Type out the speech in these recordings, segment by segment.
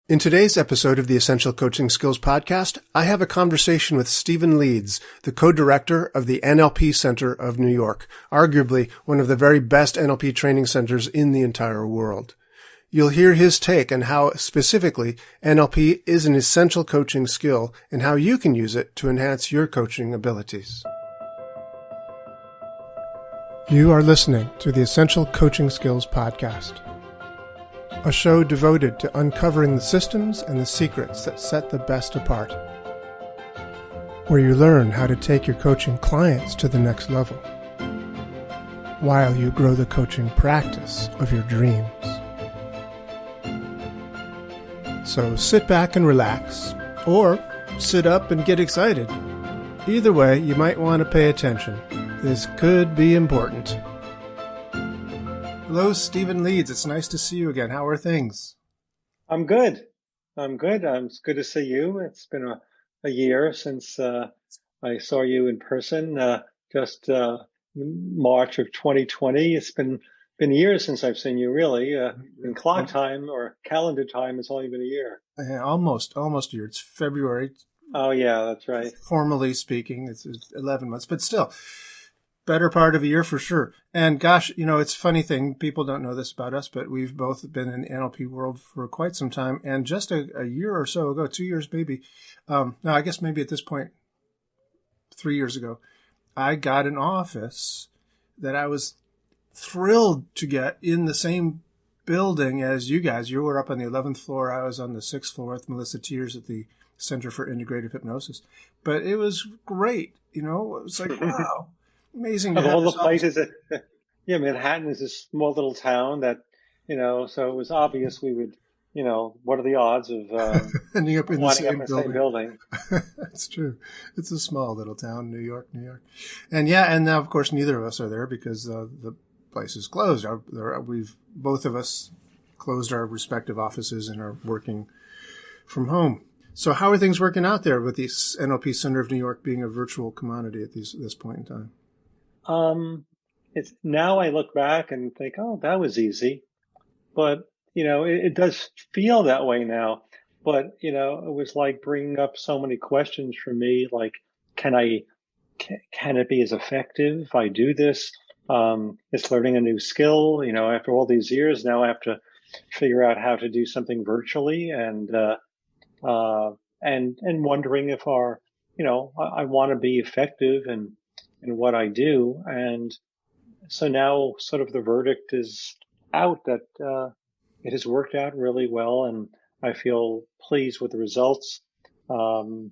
In today's episode of the Essential Coaching Skills Podcast, I have a conversation with Stephen Leeds, the co-director of the NLP Center of New York, arguably one of the very best NLP training centers in the entire world. You'll hear his take on how specifically NLP is an essential coaching skill and how you can use it to enhance your coaching abilities. You are listening to the Essential Coaching Skills Podcast, a show devoted to uncovering the systems and the secrets that set the best apart, where you learn how to take your coaching clients to the next level, while you grow the coaching practice of your dreams. So sit back and relax, or sit up and get excited. Either way, you might want to pay attention. This could be important. Hello, Stephen Leeds. It's nice to see you again. How are things? I'm good. It's good to see you. It's been a year since I saw you in person, just March of 2020. It's been years since I've seen you, really. In clock time or calendar time, it's only been a year. Almost a year. It's February. Oh, yeah, that's right. Formally speaking, it's 11 months, but still. Better part of a year for sure. And gosh, it's a funny thing. People don't know this about us, but we've both been in the NLP world for quite some time. And just a year or so ago, 2 years maybe, no, I guess maybe at this point, 3 years ago, I got an office that I was thrilled to get in the same building as you guys. You were up on the 11th floor. I was on the 6th floor with Melissa Tiers at the Center for Integrative Hypnosis. But it was great. It was like, wow. Amazing. Of all the places Manhattan is a small little town that, so it was obvious we would, what are the odds of ending up in the same building? That's true. It's a small little town, New York. And and now, of course, neither of us are there because the place is closed. We've both of us closed our respective offices and are working from home. So how are things working out there with the NLP Center of New York being a virtual commodity at this point in time? It's now I look back and think, oh, that was easy, but it does feel that way now. But it was like bringing up so many questions for me, like, can it be as effective if I do this? It's learning a new skill. After all these years, now I have to figure out how to do something virtually, and wondering if I want to be effective in what I do. And so now sort of the verdict is out that it has worked out really well, and I feel pleased with the results. But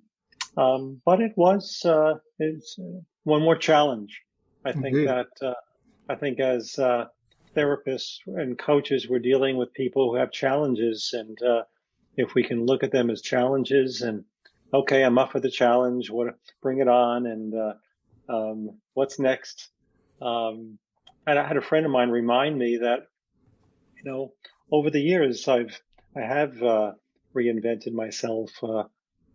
it's one more challenge. I think as therapists and coaches, we're dealing with people who have challenges, and if we can look at them as challenges and, okay, I'm up for the challenge, bring it on, and what's next? And I had a friend of mine remind me that, over the years, I have reinvented myself,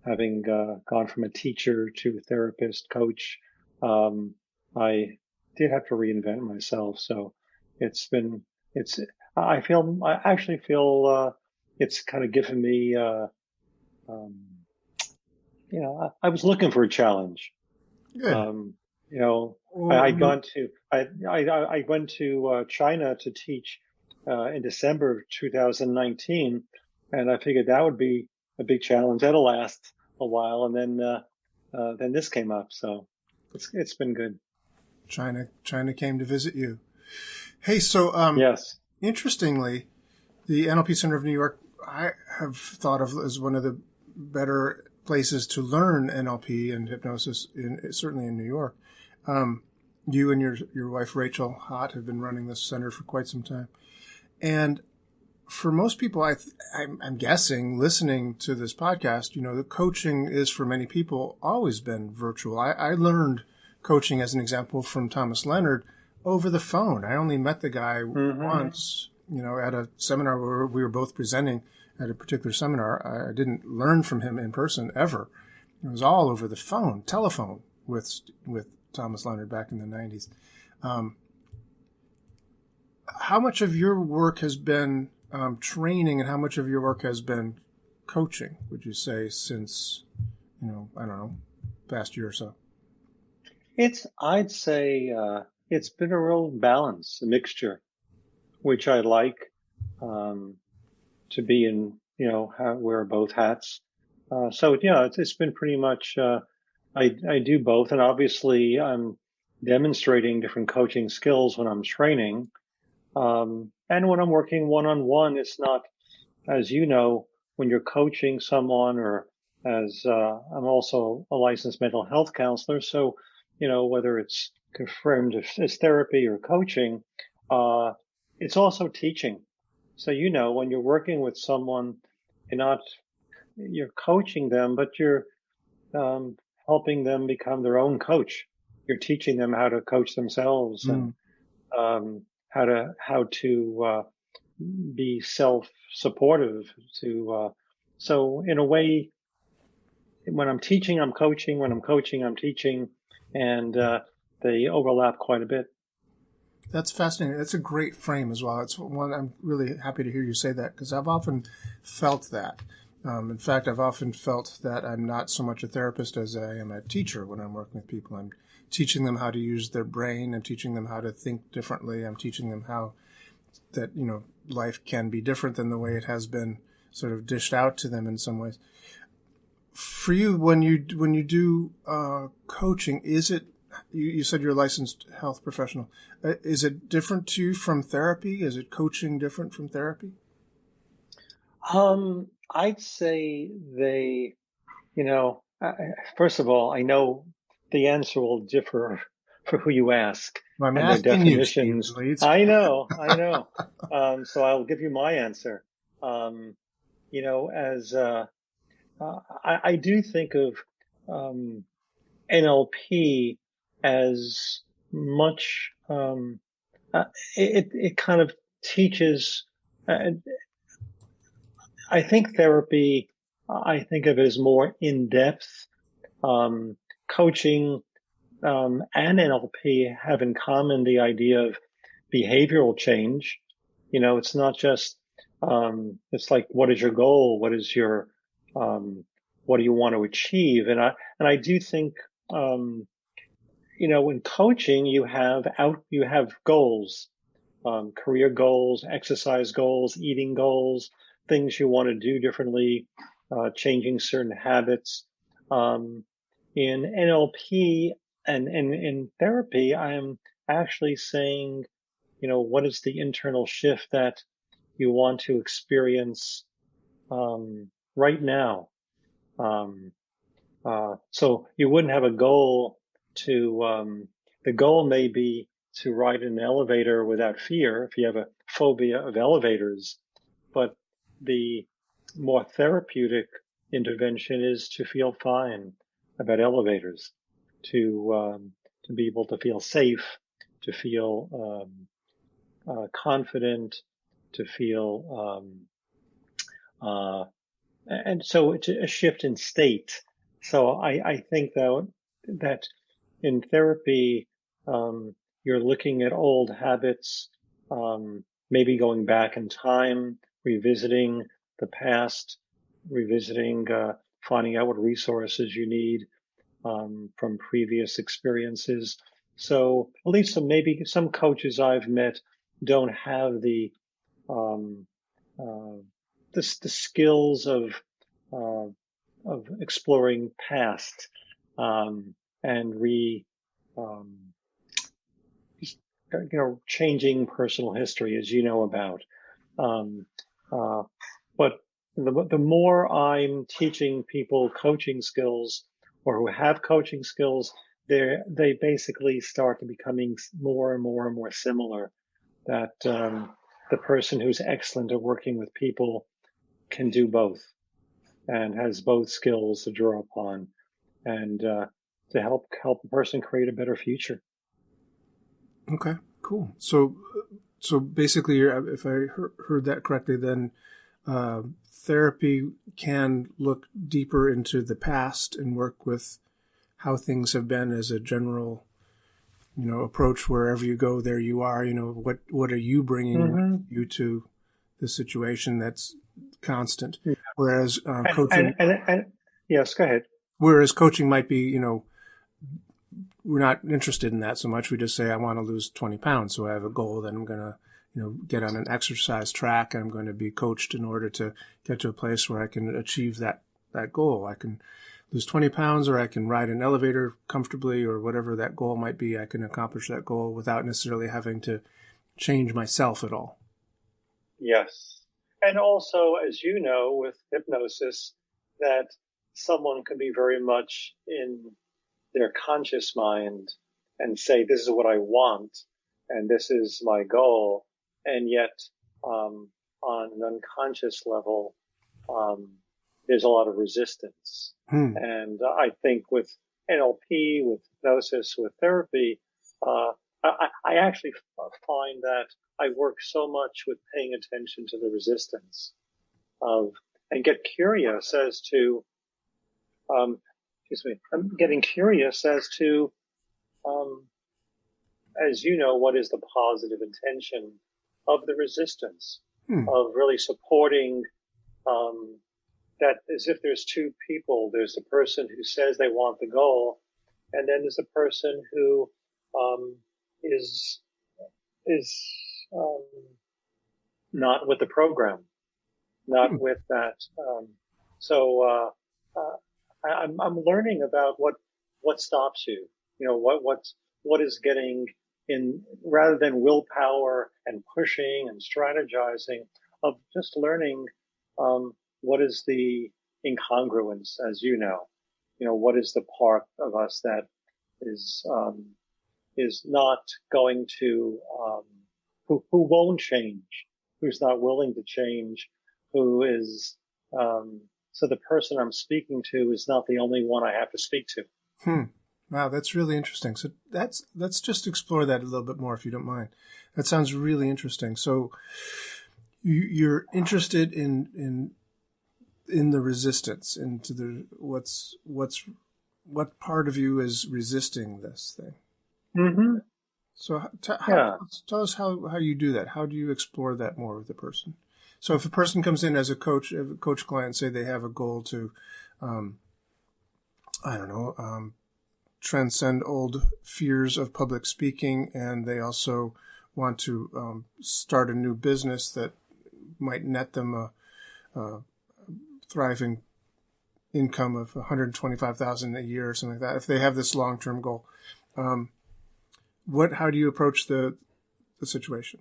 having gone from a teacher to a therapist, coach. I did have to reinvent myself. So I actually feel it's kind of given me, I was looking for a challenge. Good. I went to China to teach in December of 2019, and I figured that would be a big challenge. That'll last a while, and then this came up, so it's been good. China came to visit you. Hey, so yes. Interestingly, the NLP Center of New York, I have thought of as one of the better places to learn NLP and hypnosis, certainly in New York. You and your wife, Rachel Hott, have been running this center for quite some time. And for most people, I'm guessing, listening to this podcast, the coaching is, for many people, always been virtual. I learned coaching, as an example, from Thomas Leonard over the phone. I only met the guy once, at a seminar where we were both presenting at a particular seminar. I didn't learn from him in person ever. It was all over the phone, telephone, with Thomas Leonard back in the 90s. How much of your work has been training, and how much of your work has been coaching, would you say, since, I don't know, past year or so? I'd say, it's been a real balance, a mixture, which I like, um, to be in, wear both hats. So yeah, it's been pretty much, I do both. And obviously I'm demonstrating different coaching skills when I'm training. And when I'm working one-on-one, it's not, as you know, when you're coaching someone, or as I'm also a licensed mental health counselor. So, whether it's confirmed as therapy or coaching, uh, it's also teaching. So, when you're working with someone, you're coaching them, but you're um, helping them become their own coach. You're teaching them how to coach themselves, and Mm. how to be self-supportive. So in a way, when I'm teaching, I'm coaching. When I'm coaching, I'm teaching, and they overlap quite a bit. That's fascinating. That's a great frame as well. It's one I'm really happy to hear you say that, because I've often felt that. In fact, I've often felt that I'm not so much a therapist as I am a teacher when I'm working with people. I'm teaching them how to use their brain. I'm teaching them how to think differently. I'm teaching them how that, life can be different than the way it has been sort of dished out to them in some ways. For you, when you do coaching, is it, you said you're a licensed health professional. Is it different to you from therapy? Is it coaching different from therapy? I'd say first of all, I know the answer will differ for who you ask Well, I'm and their asking you, Stephen definitions. Leeds. I know. So I'll give you my answer. As I do think of um, NLP as much. It kind of teaches. Uh, I think therapy. I think of it as more in depth. Coaching and NLP have in common the idea of behavioral change. It's not just, it's like, what is your goal? Um, what do you want to achieve? And I do think, um, in coaching, you have goals, career goals, exercise goals, eating goals, things you want to do differently, changing certain habits. Um, in NLP and in therapy, I am actually saying, what is the internal shift that you want to experience right now? Um, so you wouldn't have a goal the goal may be to ride an elevator without fear if you have a phobia of elevators, but the more therapeutic intervention is to feel fine about elevators, to be able to feel safe, to feel confident, to feel uh, and so it's a shift in state. So I think though that in therapy, you're looking at old habits, maybe going back in time, revisiting the past, revisiting, finding out what resources you need, from previous experiences. So at least maybe some coaches I've met don't have um, uh, the skills uh, of exploring past, and um, changing personal history, as you know about. Um, uh, but the more I'm teaching people coaching skills, or who have coaching skills, they basically start to becoming more and more and more similar. That the person who's excellent at working with people can do both, and has both skills to draw upon, and to help a person create a better future. Okay, cool. So basically, if I heard that correctly, then therapy can look deeper into the past and work with how things have been as a general, approach. Wherever you go, there you are. What are you bringing with Mm-hmm. you to the situation that's constant. Yeah. Whereas coaching, and yes, go ahead. whereas coaching might be, you know, we're not interested in that so much. We just say, I want to lose 20 pounds. So I have a goal that I'm going to, you know, get on an exercise track, and I'm going to be coached in order to get to a place where I can achieve that goal. I can lose 20 pounds, or I can ride an elevator comfortably, or whatever that goal might be. I can accomplish that goal without necessarily having to change myself at all. Yes. And also, as you know, with hypnosis, that someone can be very much in their conscious mind and say, this is what I want, and this is my goal. And yet, on an unconscious level, there's a lot of resistance. And I think with NLP, with hypnosis, with therapy, I actually find that I work so much with paying attention to the resistance and get curious as to, I'm getting curious as to, as you know, what is the positive intention of the resistance, of really supporting, that as if there's two people. There's the person who says they want the goal, and then there's the person who is not with the program, not with that. I'm learning about what stops you. You know, what is getting in, rather than willpower and pushing and strategizing, of just learning what is the incongruence, as you know. You know, what is the part of us that is not going to, who won't change, who's not willing to change, who is, so the person I'm speaking to is not the only one I have to speak to. Wow, that's really interesting. So let's just explore that a little bit more, if you don't mind. That sounds really interesting. So you're interested in the resistance, into the what part of you is resisting this thing. Mm-hmm. So tell us how you do that. How do you explore that more with the person? So if a person comes in as a coach client, say they have a goal to, transcend old fears of public speaking, and they also want to start a new business that might net them a thriving income of $125,000 a year or something like that. If they have this long-term goal, how do you approach the situation?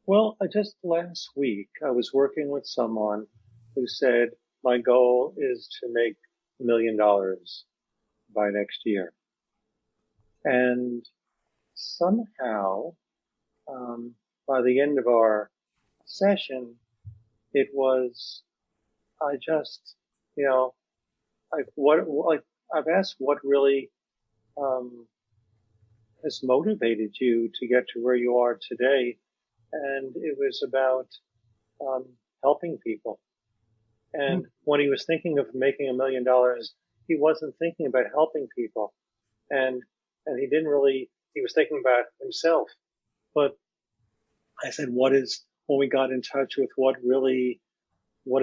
Well, just last week, I was working with someone who said, my goal is to make $1 million by next year. And somehow, by the end of our session, it was, I just, you know, I've asked what really, has motivated you to get to where you are today. And it was about, helping people. And when he was thinking of making $1 million, he wasn't thinking about helping people. And he was thinking about himself. But I said, when we got in touch with what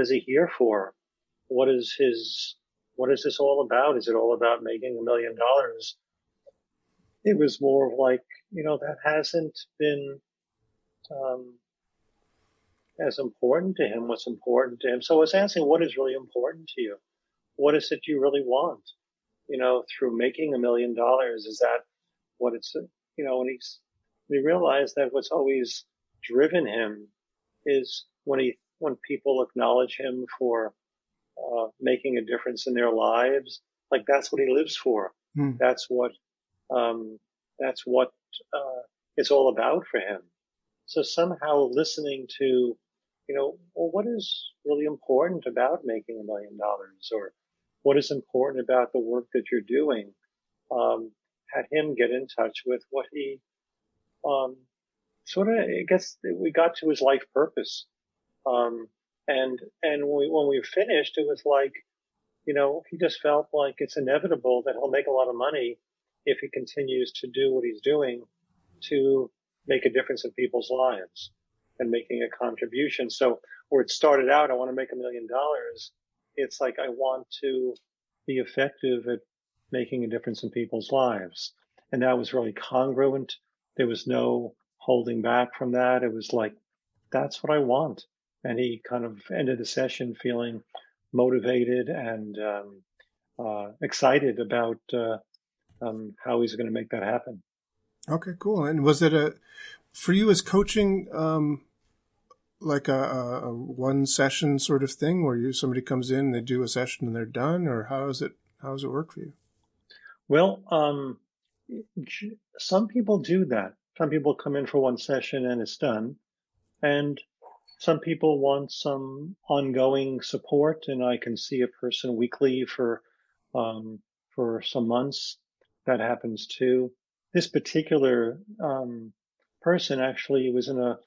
is he here for? What is this all about? Is it all about making $1 million? It was more of like, that hasn't been, as important to him. What's important to him. So I was asking, what is really important to you? What is it you really want? Through making $1 million, is that what it's, and we realized that what's always driven him is when people acknowledge him for, making a difference in their lives, like that's what he lives for. That's what it's all about for him. So somehow listening to, what is really important about making $1 million, or what is important about the work that you're doing, had him get in touch with what he, I guess we got to his life purpose. And when we finished, it was like, he just felt like it's inevitable that he'll make a lot of money if he continues to do what he's doing to make a difference in people's lives. and making a contribution. So where it started out, I want to make $1 million. It's like I want to be effective at making a difference in people's lives. And that was really congruent. There was no holding back from that. It was like, that's what I want. And he kind of ended the session feeling motivated and excited about how he's going to make that happen. Okay, cool. And was it for you, as coaching, like a one session sort of thing where somebody comes in, they do a session and they're done, or how does it work for you? Well, some people do that. Some people come in for one session and it's done. And some people want some ongoing support, and I can see a person weekly for some months. That happens too. This particular person actually was in a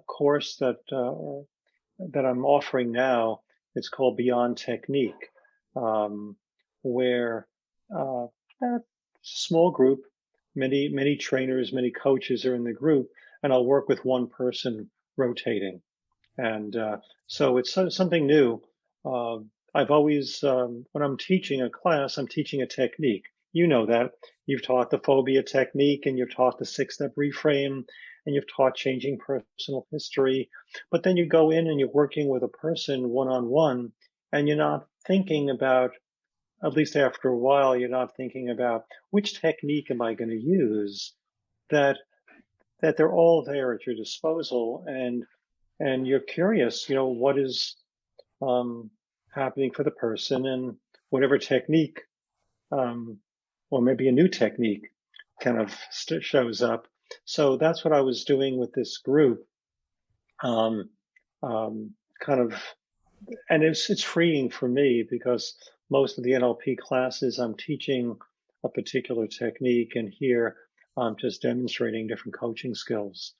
course that I'm offering now. It's called Beyond Technique, where a small group, many trainers, many coaches are in the group, and I'll work with one person rotating. And so it's something new. I've always, when I'm teaching a class, I'm teaching a technique. You know that. You've taught the phobia technique, and you've taught the 6-step reframe, and you've taught changing personal history. But then you go in and you're working with a person one-on-one, and you're not thinking about, at least after a while, you're not thinking about which technique am I going to use, that they're all there at your disposal. And you're curious, what is happening for the person, and whatever technique, or maybe a new technique kind of shows up. So that's what I was doing with this group, kind of, and it's freeing for me because most of the NLP classes I'm teaching a particular technique, and here I'm just demonstrating different coaching skills.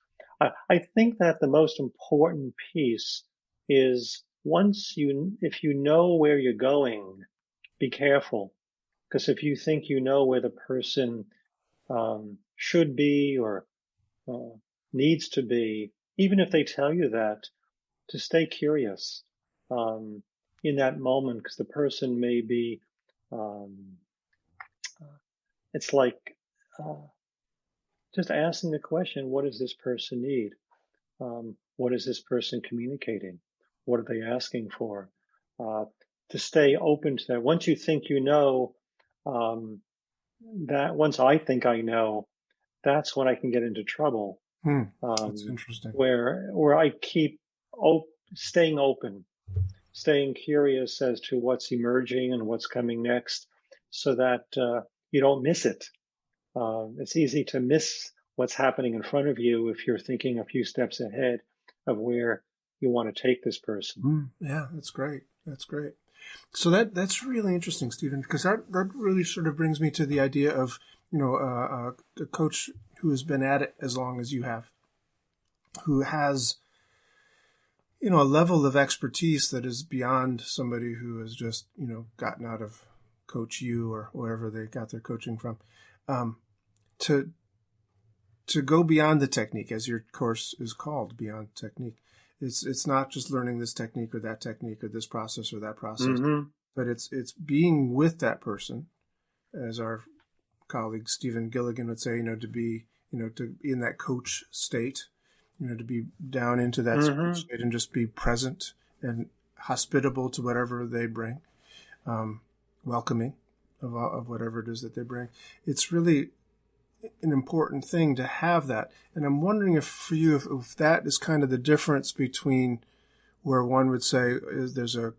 I think that the most important piece is if you know where you're going, be careful. Because if you think you know where the person should be or needs to be, even if they tell you that, to stay curious in that moment, because the person may be, it's like just asking the question, what does this person need? What is this person communicating? What are they asking for? To stay open to that. Once you think you know, that once I think I know, that's when I can get into trouble. That's interesting. Where I keep staying open, staying curious as to what's emerging and what's coming next, so that you don't miss it. It's easy to miss what's happening in front of you if you're thinking a few steps ahead of where you want to take this person. Yeah, that's great. That's great. So that's really interesting, Stephen, because that really sort of brings me to the idea of, a coach who has been at it as long as you have, who has, a level of expertise that is beyond somebody who has just, gotten out of Coach U or wherever they got their coaching from, to go beyond the technique, as your course is called, Beyond Technique. It's not just learning this technique or that technique or this process or that process, but it's being with that person, as our colleague Stephen Gilligan would say, to be, to be in that coach state, to be down into that state and just be present and hospitable to whatever they bring, welcoming of whatever it is that they bring. It's really an important thing to have that. And I'm wondering if for you, if that is kind of the difference between where one would say is there's a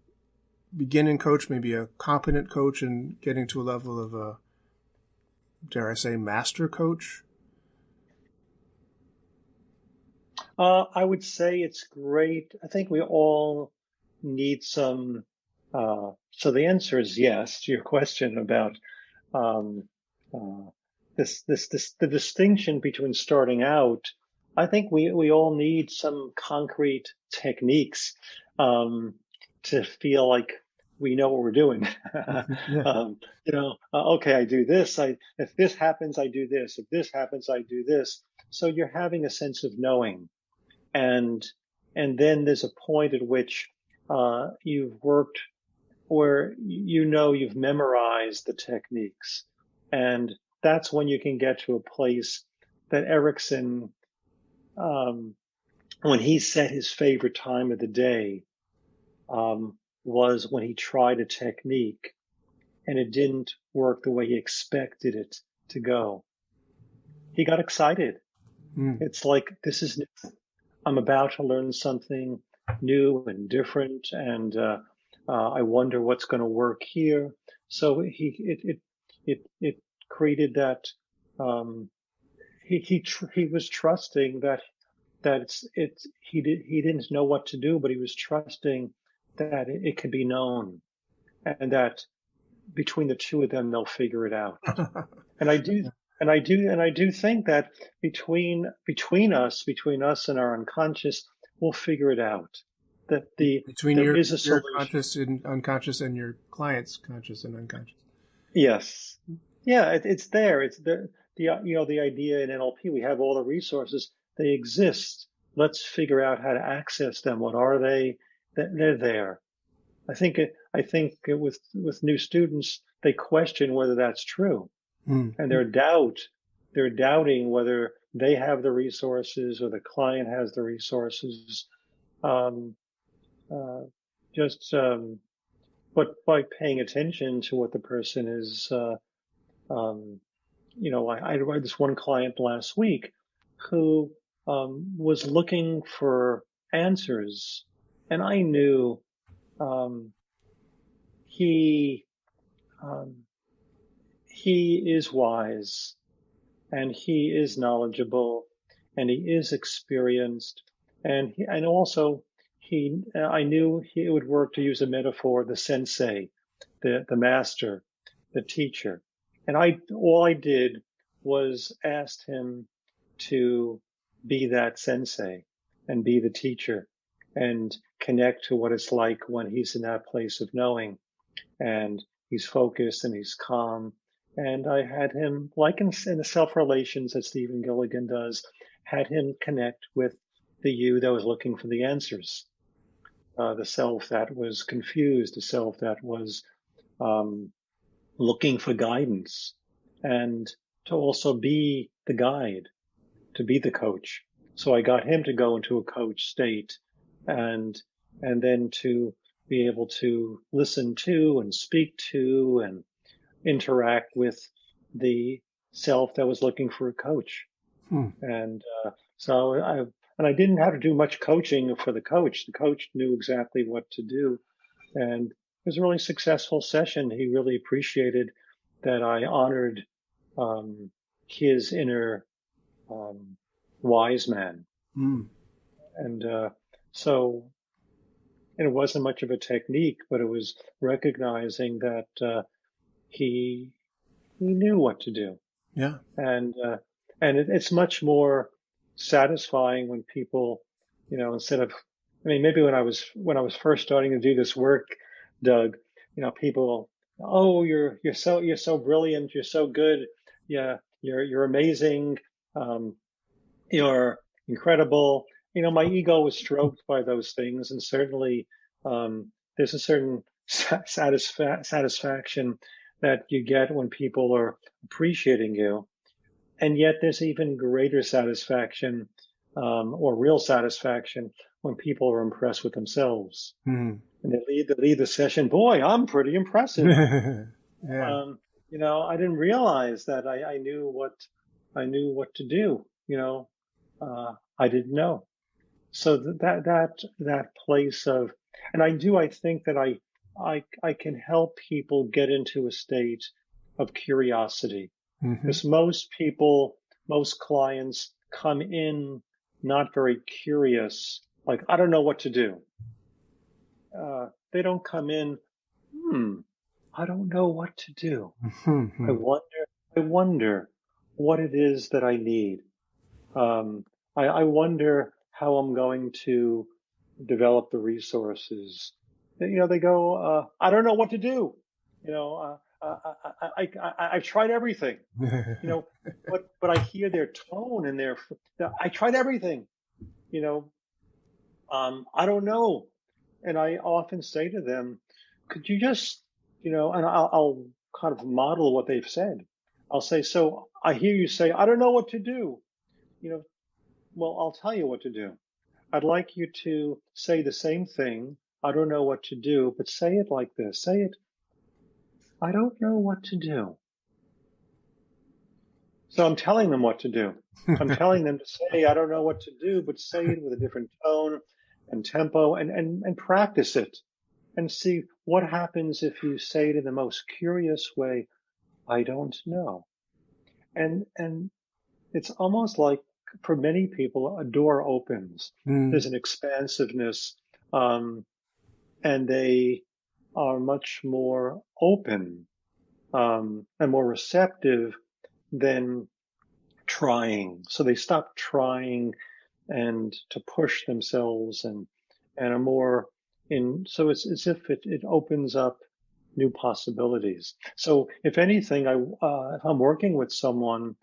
beginning coach, maybe a competent coach, and getting to a level of a, dare I say, master coach? I would say it's great. I think we all need some. So the answer is yes to your question about the distinction between starting out. I think we all need some concrete techniques to feel like we know what we're doing. Okay, I do this. If this happens, I do this. If this happens, I do this. So you're having a sense of knowing. And then there's a point at which you've worked where you've memorized the techniques. And that's when you can get to a place that Erickson, when he set his favorite time of the day, was when he tried a technique and it didn't work the way he expected it to go. He got excited. It's like, this is new. I'm about to learn something new and different, and I wonder what's going to work here. So it created that. He was trusting that he didn't know what to do, but he was trusting that it could be known, and that between the two of them they'll figure it out. And I do think that between us and our unconscious, we'll figure it out. That between there your is a solution. conscious and unconscious and your client's conscious and unconscious. Yes, yeah, it's there. It's the idea in NLP. We have all the resources. They exist. Let's figure out how to access them. What are they? They're there. I think with new students, they question whether that's true. And they're doubting whether they have the resources or the client has the resources. But by paying attention to what the person is, I had this one client last week who was looking for answers, and I knew he is wise, and he is knowledgeable, and he is experienced, and also I knew it would work to use a metaphor, the sensei, the master, the teacher. And all I did was asked him to be that sensei and be the teacher and connect to what it's like when he's in that place of knowing and he's focused and he's calm. And I had him, like in the self-relations that Stephen Gilligan does, had him connect with the you that was looking for the answers, the self that was confused, the self that was looking for guidance, and to also be the guide, to be the coach. So I got him to go into a coach state and then to be able to listen to and speak to and interact with the self that was looking for a coach. And I didn't have to do much coaching for the coach. The coach knew exactly what to do. And it was a really successful session. He really appreciated that I honored his inner wise man. And so it wasn't much of a technique, but it was recognizing that he knew what to do. Yeah. And it's much more satisfying when people, instead of, maybe when I was first starting to do this work, Doug, people, oh, you're so brilliant, you're so good, yeah, you're amazing, you're incredible. My ego was stroked by those things, and certainly there's a certain satisfaction that you get when people are appreciating you. And yet there's even greater satisfaction or real satisfaction when people are impressed with themselves. And they lead the session. Boy, I'm pretty impressive. Yeah. I didn't realize that I knew what to do. I didn't know. So that place of, and I think that I can help people get into a state of curiosity. Because most clients come in not very curious, like, I don't know what to do. They don't come in, I don't know what to do. I wonder what it is that I need. I wonder how I'm going to develop the resources. They go, I don't know what to do. I've tried everything, but I hear their tone and I tried everything, I don't know. And I often say to them, could you just, and I'll kind of model what they've said. I'll say, so I hear you say, I don't know what to do. You know, well, I'll tell you what to do. I'd like you to say the same thing. I don't know what to do, but say it like this. Say it, I don't know what to do. So I'm telling them what to do. I'm telling them to say, I don't know what to do, but say it with a different tone and tempo and practice it and see what happens if you say it in the most curious way. I don't know. And it's almost like for many people, a door opens. Mm, There's an expansiveness, um, and they are much more open, and more receptive than trying. So they stop trying and to push themselves and are more in. So it's as if it opens up new possibilities. So if anything, if I'm working with someone,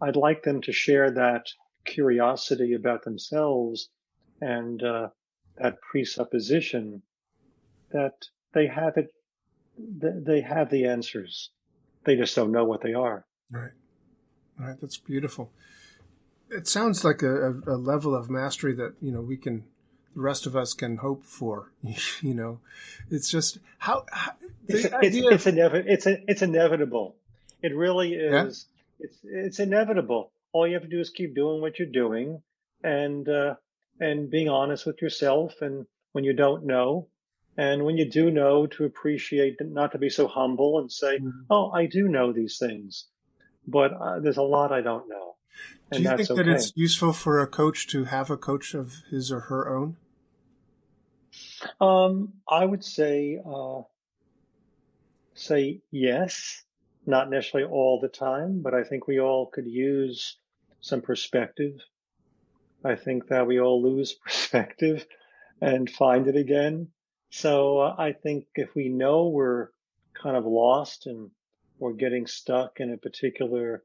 I'd like them to share that curiosity about themselves and that presupposition that they have it, they have the answers. They just don't know what they are. right. Right. That's beautiful. It sounds like a level of mastery that, the rest of us can hope for. It's just how the idea of, It's inevitable. It really yeah. is. It's inevitable. All you have to do is keep doing what you're doing, and being honest with yourself. And when you don't know, and when you do know, to appreciate, not to be so humble and say, Mhm. "Oh, I do know these things, but there's a lot I don't know," Do and you that's think that okay. it's useful for a coach to have a coach of his or her own? I would say yes, not necessarily all the time, but I think we all could use some perspective. I think that we all lose perspective and find it again. So I think if we know we're kind of lost and we're getting stuck in a particular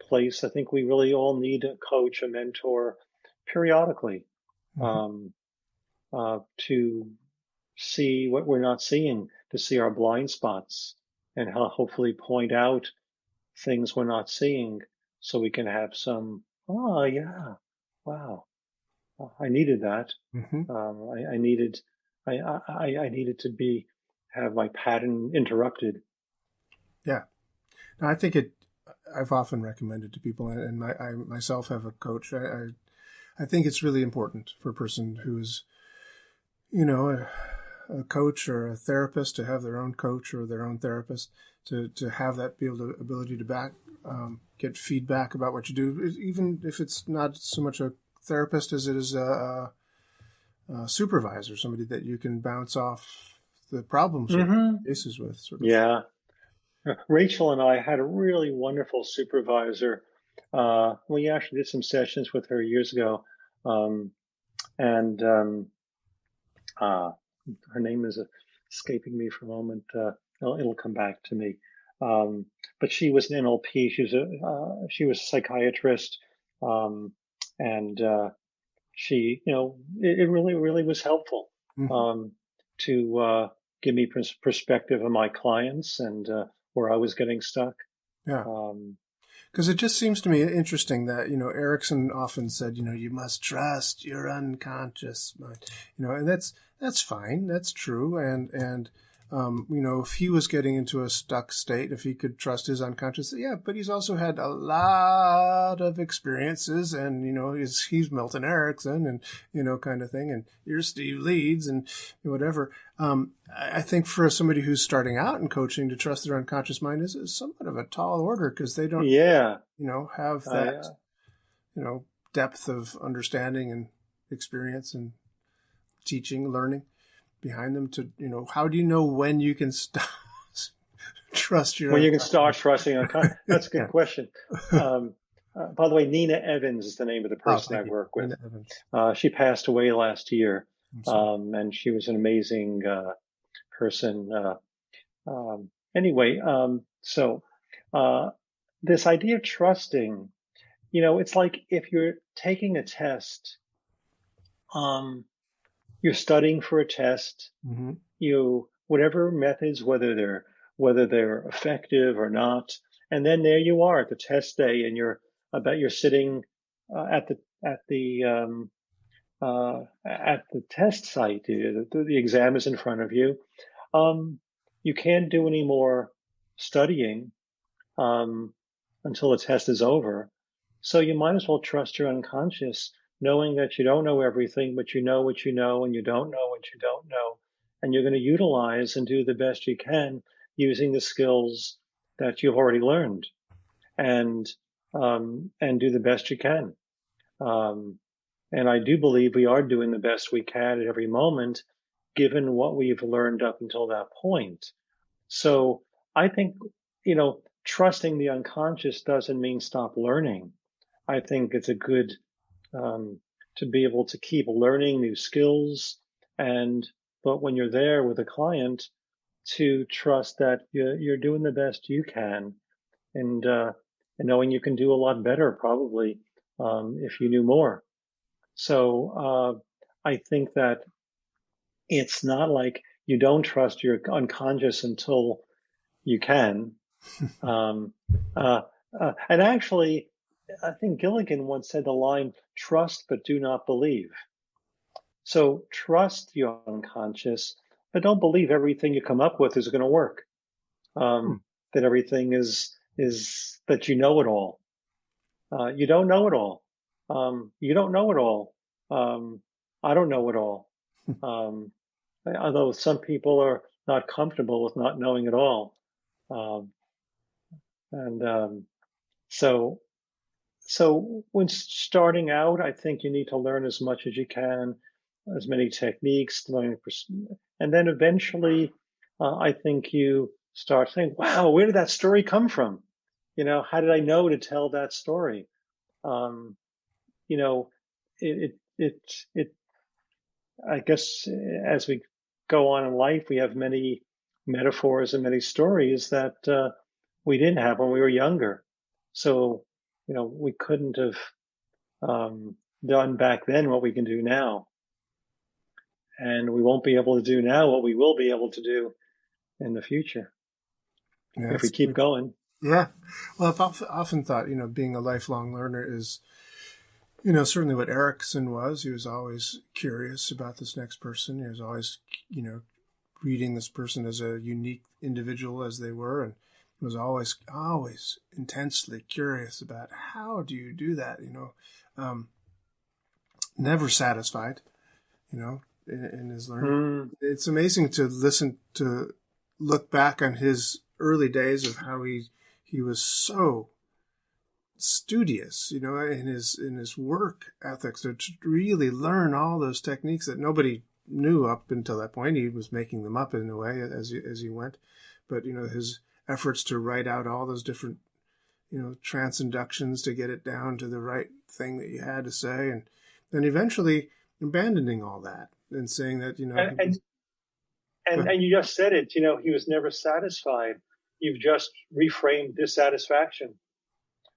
place, I think we really all need a coach, a mentor periodically, Hmm. um, to see what we're not seeing, to see our blind spots and hopefully point out things we're not seeing so we can have some, oh yeah, wow, I needed that. Hmm. I needed, I needed to have my pattern interrupted. Yeah. No, I think I've often recommended to people, and I myself have a coach. I think it's really important for a person who's, a coach or a therapist to have their own coach or their own therapist to have that ability to get feedback about what you do, even if it's not so much a therapist as it is a supervisor, somebody that you can bounce off the problems with, Hmm. cases with, sort of. Yeah. Rachel and I had a really wonderful supervisor. We actually did some sessions with her years ago. Um, and uh, Her name is escaping me for a moment. It'll come back to me. Um, but she was an NLP. She was a psychiatrist, um, and she, it really, really was helpful, Hmm. um, to give me perspective of my clients and where I was getting stuck. Yeah. Um, Because it just seems to me interesting that, Erickson often said, you must trust your unconscious mind, and that's fine. That's true. And if he was getting into a stuck state, if he could trust his unconscious, yeah, but he's also had a lot of experiences and, he's Milton Erickson and, kind of thing. And you're Steve Leeds and whatever. I think for somebody who's starting out in coaching to trust their unconscious mind is somewhat of a tall order because they don't, yeah, have I, that, depth of understanding and experience and teaching, learning behind them to, how do you know when you can stop trust your when you can unconscious start trusting that's a good mind? question. Um, by the way, Nina Evans is the name of the Oh, person I thank you. work with. Nina Evans. She passed away last year, I'm sorry. and she was an amazing person. Anyway, so uh, this idea of trusting, it's like if you're taking a test, um, you're studying for a test. Mm-hmm. Whatever methods, whether they're effective or not, and then there you are at the test day, and you're sitting at the test site. The exam is in front of you. You can't do any more studying um, until the test is over. So you might as well trust your unconscious, knowing that you don't know everything, but you know what you know, and you don't know what you don't know. And you're going to utilize and do the best you can using the skills that you've already learned, and do the best you can. Um, and I do believe we are doing the best we can at every moment, given what we've learned up until that point. So I think, trusting the unconscious doesn't mean stop learning. I think it's a good to be able to keep learning new skills, but when you're there with a client, to trust that you're doing the best you can, and knowing you can do a lot better probably if you knew more. So I think that it's not like you don't trust your unconscious until you can. Um, and actually, I think Gilligan once said the line, trust but do not believe. So trust your unconscious, but don't believe everything you come up with is going to work. That everything is that you know it all. You don't know it all. You don't know it all. I don't know it all. Although some people are not comfortable with not knowing it all. Um, and so when starting out, I think you need to learn as much as you can, as many techniques, and then eventually, I think you start saying, "Wow, where did that story come from? How did I know to tell that story?" Um, you know, it. I guess as we go on in life, we have many metaphors and many stories that we didn't have when we were younger. So, we couldn't have done back then what we can do now. And we won't be able to do now what we will be able to do in the future if we keep going. Yeah. Well, I've often thought, being a lifelong learner is, certainly what Erickson was. He was always curious about this next person. He was always, reading this person as a unique individual as they were, and was always intensely curious about how do you do that, never satisfied, in his learning. It's amazing to look back on his early days of how he was so studious, in his work ethics, to really learn all those techniques that nobody knew up until that point. He was making them up in a way as he went, but his efforts to write out all those different transinductions to get it down to the right thing that you had to say, and then eventually abandoning all that and saying that and you just said it, he was never satisfied. You've just reframed dissatisfaction.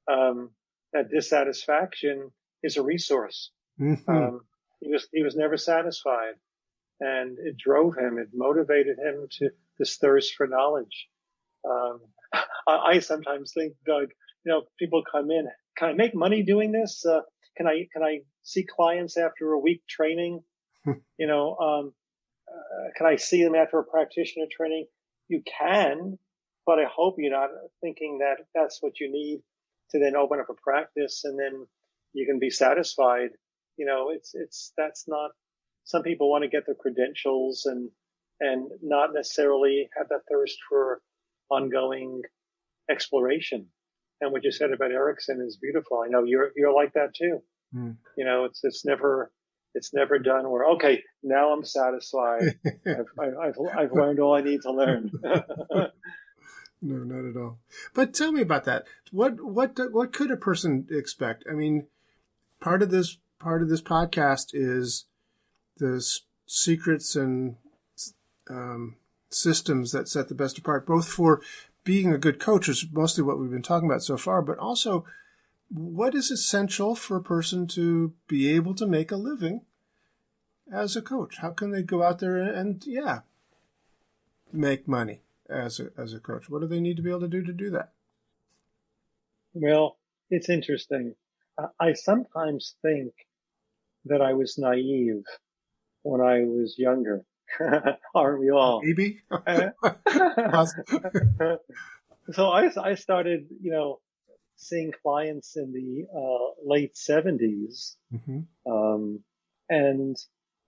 That dissatisfaction is a resource. Mm-hmm. He was never satisfied, and it drove him. It motivated him to this thirst for knowledge. I sometimes think, Doug, people come in. Can I make money doing this? Can I see clients after a week training? Can I see them after a practitioner training? You can, but I hope you're not thinking that that's what you need to then open up a practice and then you can be satisfied. That's not. Some people want to get the credentials and not necessarily have that thirst for ongoing exploration. And what you said about Erickson is beautiful. I know you're like that too. It's never done where, okay, now I'm satisfied. I've learned all I need to learn. No, not at all. But tell me about that. What could a person expect? I mean, part of this podcast is the secrets and systems that set the best apart, both for being a good coach, which is mostly what we've been talking about so far, but also what is essential for a person to be able to make a living as a coach? How can they go out there and yeah, make money as a coach? What do they need to be able to do that? Well, it's interesting. I sometimes think that I was naive when I was younger. Aren't we all? Maybe. Uh, so I started, seeing clients in the late 70s, Hmm. um, and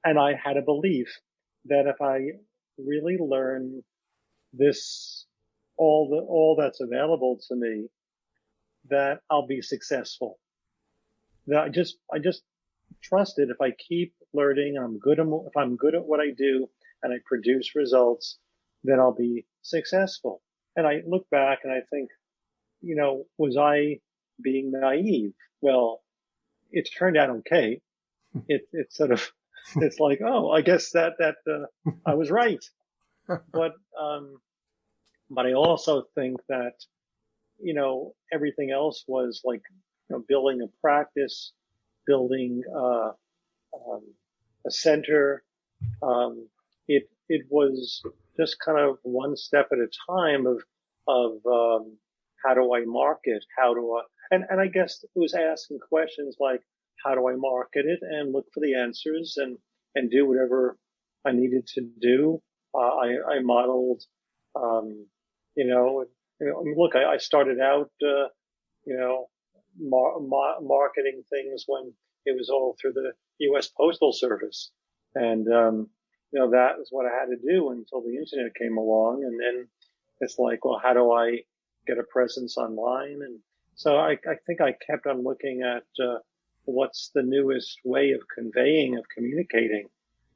and I had a belief that if I really learn this, all that's available to me, that I'll be successful. That I just trusted if I keep learning, if I'm good at what I do and I produce results, then I'll be successful. And I look back and I think, was I being naive? Well, it turned out okay. It sort of, it's like, oh, I guess that I was right. But, um, but I also think that, everything else was like, building a practice, building, um, a center. It was just kind of one step at a time of how do I market? How do I, and I guess it was asking questions like, how do I market it, and look for the answers, and do whatever I needed to do. I modeled, um, you know, look, I started out, you know, marketing things when it was all through the U.S. Postal Service. And, that was what I had to do until the internet came along. And then it's like, well, how do I get a presence online? And so I think I kept on looking at, what's the newest way of conveying, of communicating.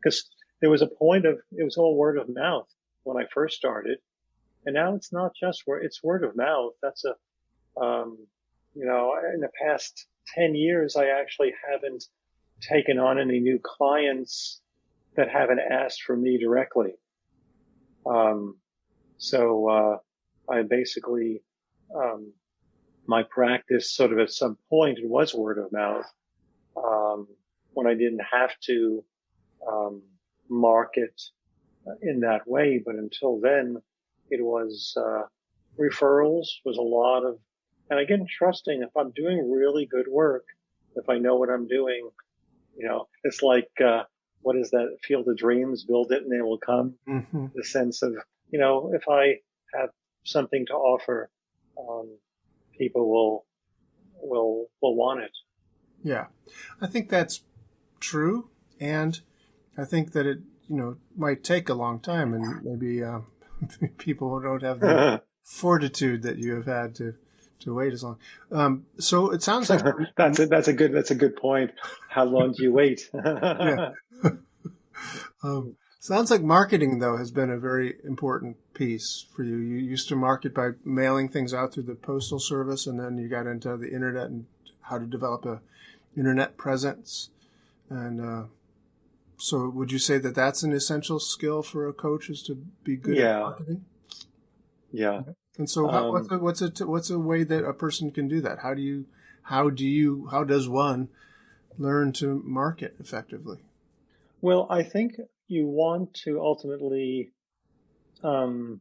Because there was a point of, it was all word of mouth when I first started. And now it's not just it's word of mouth. That's um, in the past 10 years, I actually haven't taken on any new clients that haven't asked for me directly. Um, so I basically, um, my practice sort of at some point, it was word of mouth, um, when I didn't have to, um, market in that way. But until then, it was, referrals was a lot of, and again, trusting if I'm doing really good work, if I know what I'm doing, it's like, what is that? Field of Dreams, build it and they will come. Hmm. The sense of, if I have something to offer, um, people will want it. Yeah, I think that's true, and I think that it might take a long time, and maybe people don't have the fortitude that you have had to wait as long. So it sounds like That's a good point. How long do you wait? yeah. Sounds like marketing though has been a very important piece for you. You used to market by mailing things out through the postal service, and then you got into the internet and how to develop a internet presence. And so, would you say that that's an essential skill for a coach, is to be good at Yeah, marketing? yeah. And so, Um, what's a way that a person can do that? How does one learn to market effectively? well, I think you want to ultimately, um,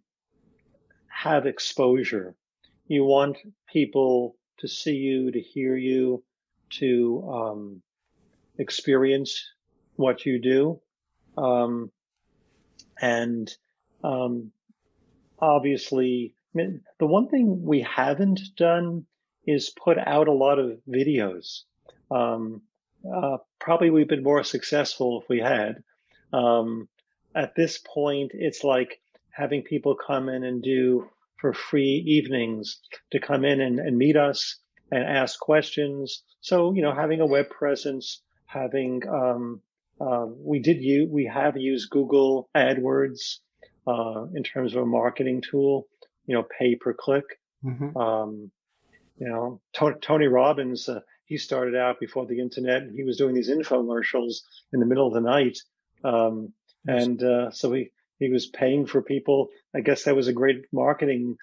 have exposure. You want people to see you, to hear you, to, experience what you do. Um, and, um, obviously, I mean, the one thing we haven't done is put out a lot of videos. Um, Probably we've been more successful if we had. Um, at this point, it's like having people come in and do for free evenings to come in and meet us and ask questions. So, having a web presence, having, we have used Google AdWords, in terms of a marketing tool, pay per click. Hmm. Um, Tony Robbins, he started out before the internet, and he was doing these infomercials in the middle of the night. Um, Yes. so he was paying for people. I guess that was a great marketing,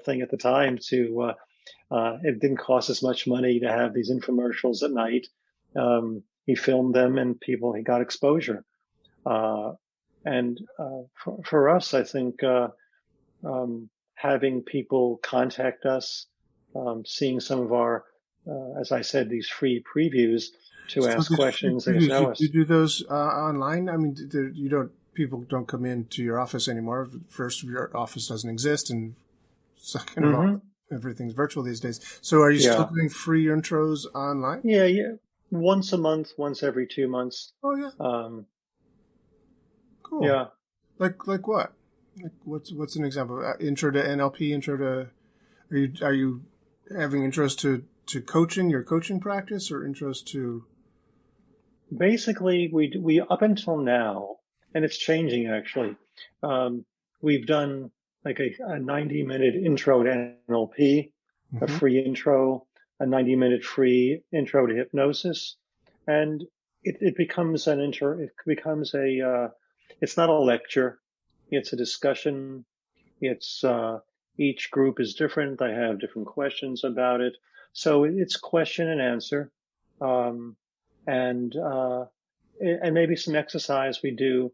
thing at the time it didn't cost as much money to have these infomercials at night. he filmed them, and he got exposure. And for us, I think having people contact us, seeing some of our, as I said, these free previews to So ask these free questions and get to previews, know you us. do those online? I mean, people don't come into your office anymore. First, your office doesn't exist, and second of all, everything's virtual these days. So are you still Yeah. doing free intros online? Yeah. Once a month, once every 2 months. Oh, yeah. Cool. Yeah. Like what? Like what's an example? Intro to NLP, intro to are you having intros to coaching, your coaching practice, or intros to? Basically, we up until now, and it's changing actually. We've done like a 90-minute intro to NLP, a free intro, a 90-minute free intro to hypnosis, and it becomes it's not a lecture, it's a discussion. It's each group is different. They have different questions about it, so it's question and answer. Um, and maybe some exercise we do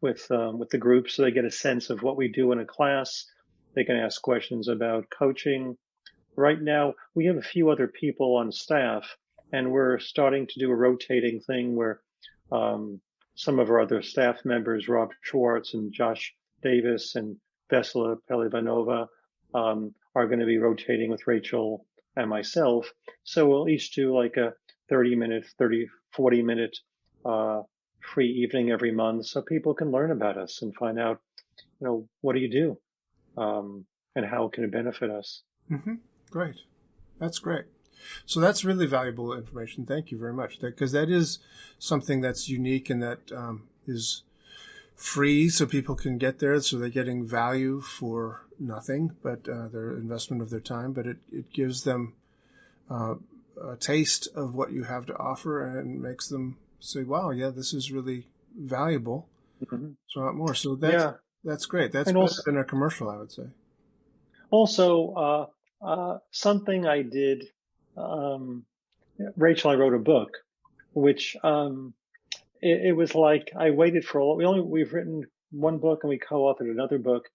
with the group, so they get a sense of what we do in a class. They can ask questions about coaching. Right now, we have a few other people on staff, and we're starting to do a rotating thing where some of our other staff members, Rob Schwartz and Josh Davis and Vesela Pelivanova, are going to be rotating with Rachel and myself. So we'll each do like a 40-minute free evening every month, so people can learn about us and find out, what do you do, and how can it benefit us. Mm-hmm. Great. That's great. So that's really valuable information. Thank you very much. Because that is something that's unique and that is free, so people can get there. So they're getting value for nothing, but their investment of their time. But it gives them a taste of what you have to offer and makes them say, "Wow, yeah, this is really valuable." Mm-hmm. So a lot more. So that's great. That's and better also, than a commercial, I would say. Also, something I did, Rachel, I wrote a book, which it was like I waited for we've written one book and we co-authored another book,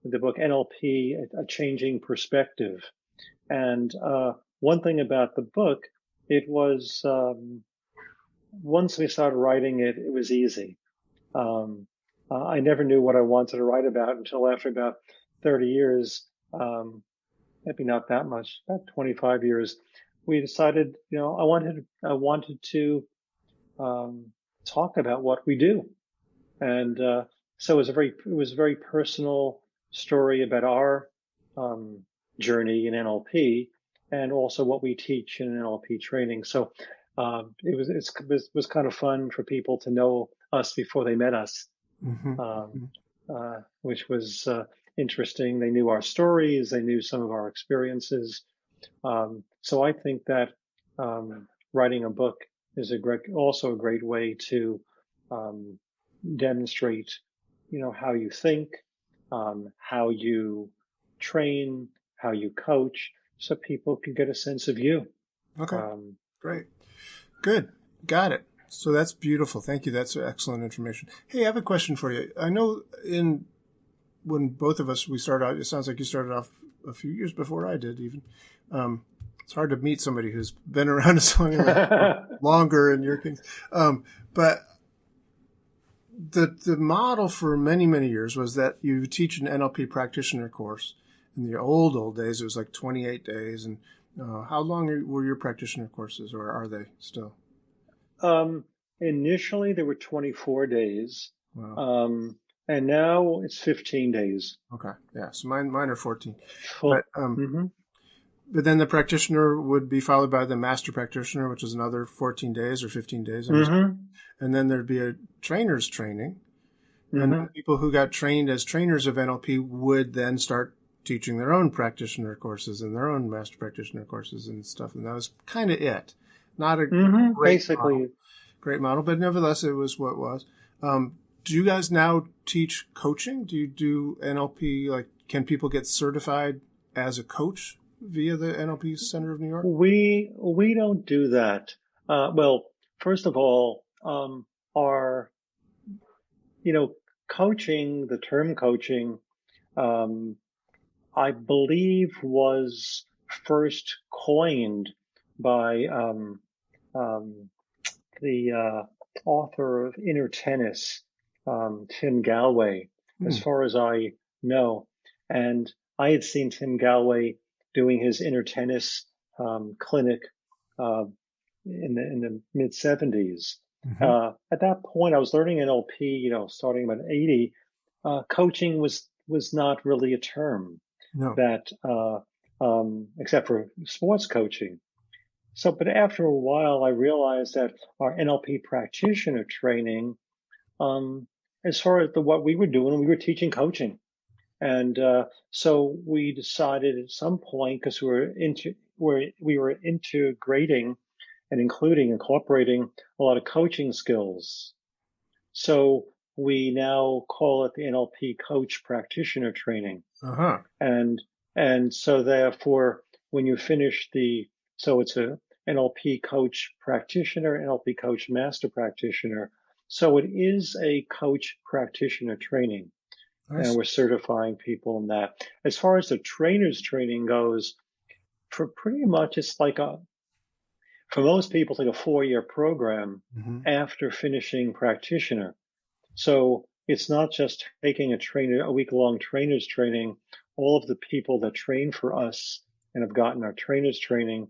the book NLP, a changing perspective. And one thing about the book, it was once we started writing it, it was easy. I never knew what I wanted to write about until after about 30 years. Maybe not that much, about 25 years, we decided, I wanted to talk about what we do. And so it was a very personal story about our journey in NLP and also what we teach in NLP training. So it was kind of fun for people to know us before they met us, which was interesting. They knew our stories. They knew some of our experiences. So I think that writing a book is also a great way to demonstrate, how you think, how you train, how you coach, so people can get a sense of you. Okay, great, good, got it. So that's beautiful. Thank you. That's excellent information. Hey, I have a question for you. I know when both of us, we started out, it sounds like you started off a few years before I did even. It's hard to meet somebody who's been around as longer in your case. But the model for many, many years was that you teach an NLP practitioner course. In the old days, it was like 28 days. And how long were your practitioner courses, or are they still? Initially, there were 24 days. Wow. And now it's 15 days. Okay. Yeah. So mine are 14. Well, But then the practitioner would be followed by the master practitioner, which is another 14 days or 15 days. And then there'd be a trainer's training. And people who got trained as trainers of NLP would then start teaching their own practitioner courses and their own master practitioner courses and stuff. And that was kind of it. Not a great model, but nevertheless, it was what it was. Do you guys now teach coaching? Do you do NLP? Like, can people get certified as a coach via the NLP Center of New York? We don't do that. Well, first of all, our, you know, coaching, the term coaching, um, I believe was first coined by um, the author of Inner Tennis, Tim Galway, as Hmm. far as I know. And I had seen Tim Galway doing his Inner Tennis clinic uh, in the mid 70s. Hmm. At that point, I was learning NLP, starting about 80. Coaching was not really a term No. that, except for sports coaching. So, but after a while, I realized that our NLP practitioner training, um, as far as what we were doing, we were teaching coaching. And so we decided at some point, because we were integrating and incorporating a lot of coaching skills. So we now call it the NLP coach practitioner training. Uh-huh. And, and so therefore, when you finish so it's a NLP coach practitioner, NLP coach master practitioner. So it is a coach practitioner training, I and see. we're certifying people in that. As far as the trainer's training goes, for pretty much for most people, it's like a 4-year program Hmm. after finishing practitioner. So it's not just taking a week-long trainer's training. All of the people that train for us and have gotten our trainer's training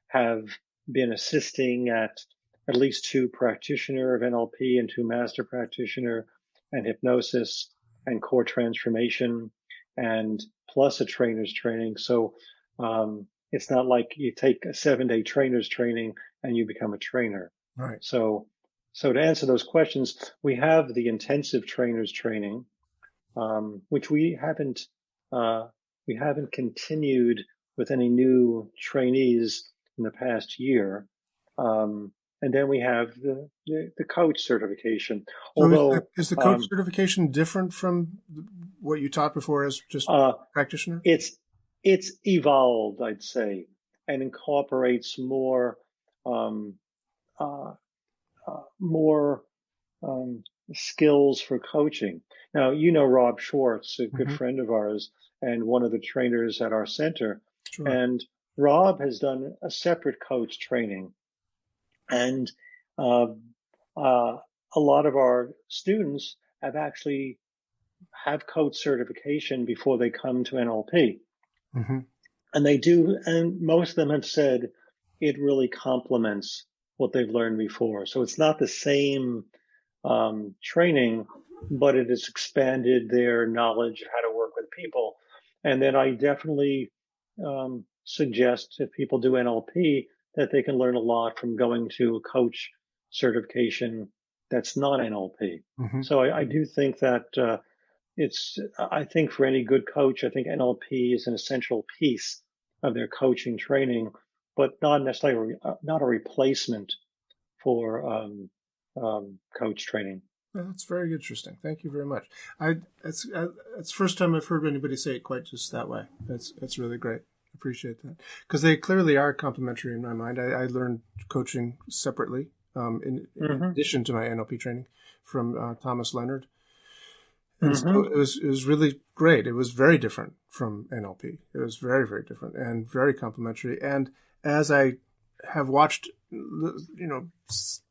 have been assisting at least 2 practitioner of NLP and 2 master practitioner and hypnosis and core transformation and plus a trainer's training. So it's not like you take a 7-day trainer's training and you become a trainer. Right. So to answer those questions, we have the intensive trainers training, which uh, we haven't continued with any new trainees in the past year. And then we have the coach certification. So Although is the coach certification different from what you taught before as just uh, practitioner? it's it's evolved, I'd say, and incorporates um, uh, more um, skills for coaching. Now, Rob Schwartz, a good Hmm. friend of ours and one of the trainers at our center. Sure. And Rob has done a separate coach training. And uh, uh, a lot of our students have coach certification before they come to NLP. Hmm. And they do, and most of them have said it really complements what they've learned before. So it's not the same training, but it has expanded their knowledge of how to work with people. And then I definitely suggest if people do NLP that they can learn a lot from going to a coach certification that's not NLP. Hmm. So I do think that I think for any good coach, I think NLP is an essential piece of their coaching training, but not necessarily not a replacement for coach training. That's very interesting. Thank you very much. It's the first time I've heard anybody say it quite just that way. That's really great. Appreciate that because they clearly are complementary in my mind. I learned coaching separately in Mm-hmm. addition to my NLP training from Thomas Leonard, and so Mm-hmm. it was really great. It was very different from NLP. It was very, very different and very complementary. And as I have watched,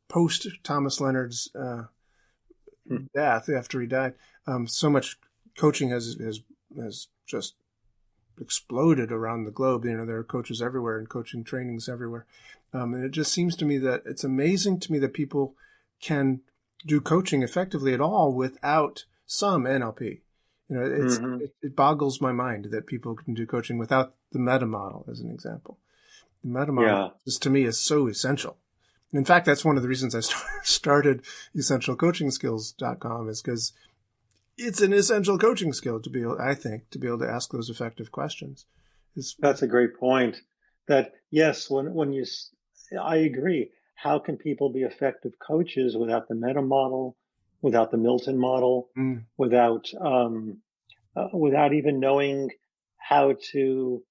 post Thomas Leonard's death after he died, so much coaching has just exploded around the globe. There are coaches everywhere and coaching trainings everywhere, and it just seems to me that it's amazing to me that people can do coaching effectively at all without some NLP. Mm-hmm. It boggles my mind that people can do coaching without the meta model, as an example. The meta model, Yeah, just to me, is so essential. In fact, that's one of the reasons I started EssentialCoachingSkills.com is because it's an essential coaching skill to be able, I think, to be able to ask those effective questions. that's a great point. That yes, I agree. How can people be effective coaches without the meta model, without the Milton model, Mm, without even knowing how to,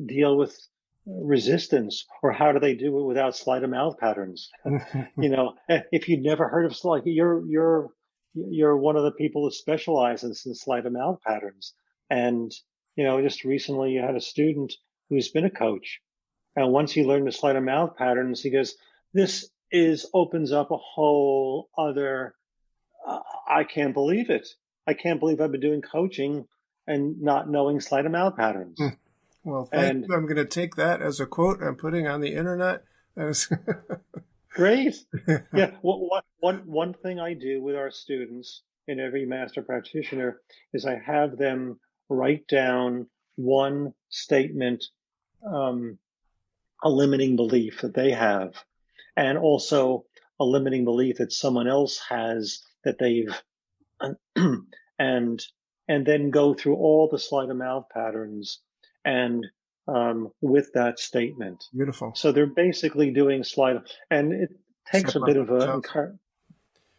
deal with resistance, or how do they do it without sleight of mouth patterns? If you'd never heard of, like, you're one of the people that specializes in sleight of mouth patterns. And, just recently you had a student who's been a coach. And once he learned the sleight of mouth patterns, he goes, this opens up a whole other, I can't believe it. I can't believe I've been doing coaching and not knowing sleight of mouth patterns. Well, thank you. I'm going to take that as a quote I'm putting on the internet. Great. Yeah. One thing I do with our students in every master practitioner is I have them write down one statement, a limiting belief that they have, and also a limiting belief that someone else has that they've, and then go through all the sleight of mouth patterns and with that statement. Beautiful. So they're basically doing and it takes a bit of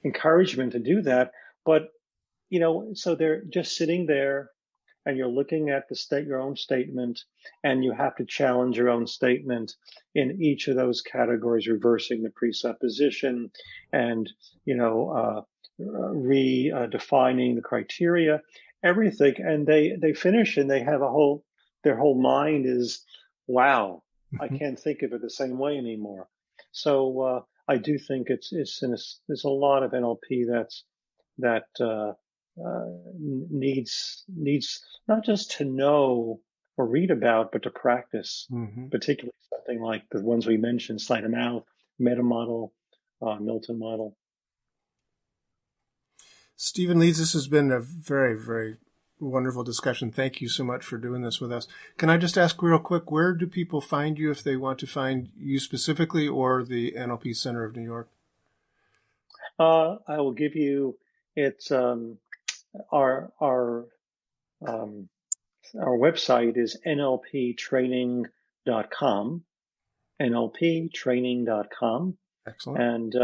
encouragement to do that. But, so they're just sitting there and you're looking at your own statement, and you have to challenge your own statement in each of those categories, reversing the presupposition and, redefining the criteria, everything. And they finish and they have their whole mind is, wow, I can't think of it the same way anymore. So I do think there's a lot of NLP that needs not just to know or read about, but to practice, particularly something like the ones we mentioned, sleight of mouth, meta model, Milton model. Stephen Leeds, this has been a very, very wonderful discussion. Thank you so much for doing this with us. Can I just ask real quick, where do people find you if they want to find you specifically, or the NLP Center of New York? I will give you, it's our website is nlptraining.com, nlptraining.com. Excellent.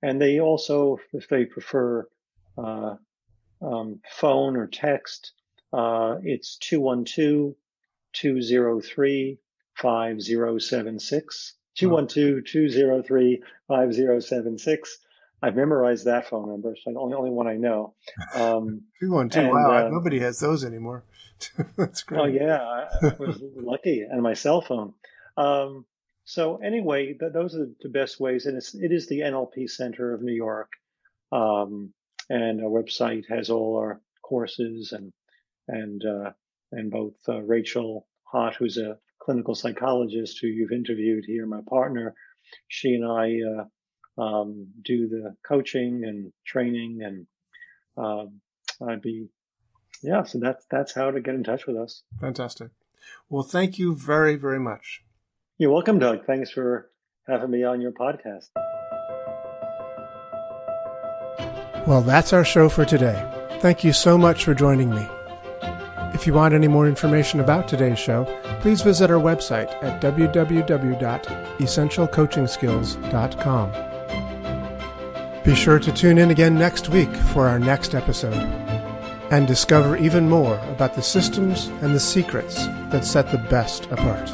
And they also, if they prefer phone or text, it's 212-203-5076, 212-203-5076. I've memorized that phone number. It's the only one I know. 212. Wow, nobody has those anymore. That's great. Oh yeah, I was lucky, and my cell phone. So anyway, those are the best ways, and it is the NLP Center of New York, and our website has all our courses, and both Rachel Hott, who's a clinical psychologist who you've interviewed here, my partner, she and I do the coaching and training, and so that's how to get in touch with us. Fantastic. Well, thank you very, very much. You're welcome, Doug. Thanks for having me on your podcast. Well, that's our show for today. Thank you so much for joining me. If you want any more information about today's show, please visit our website at www.essentialcoachingskills.com. Be sure to tune in again next week for our next episode and discover even more about the systems and the secrets that set the best apart.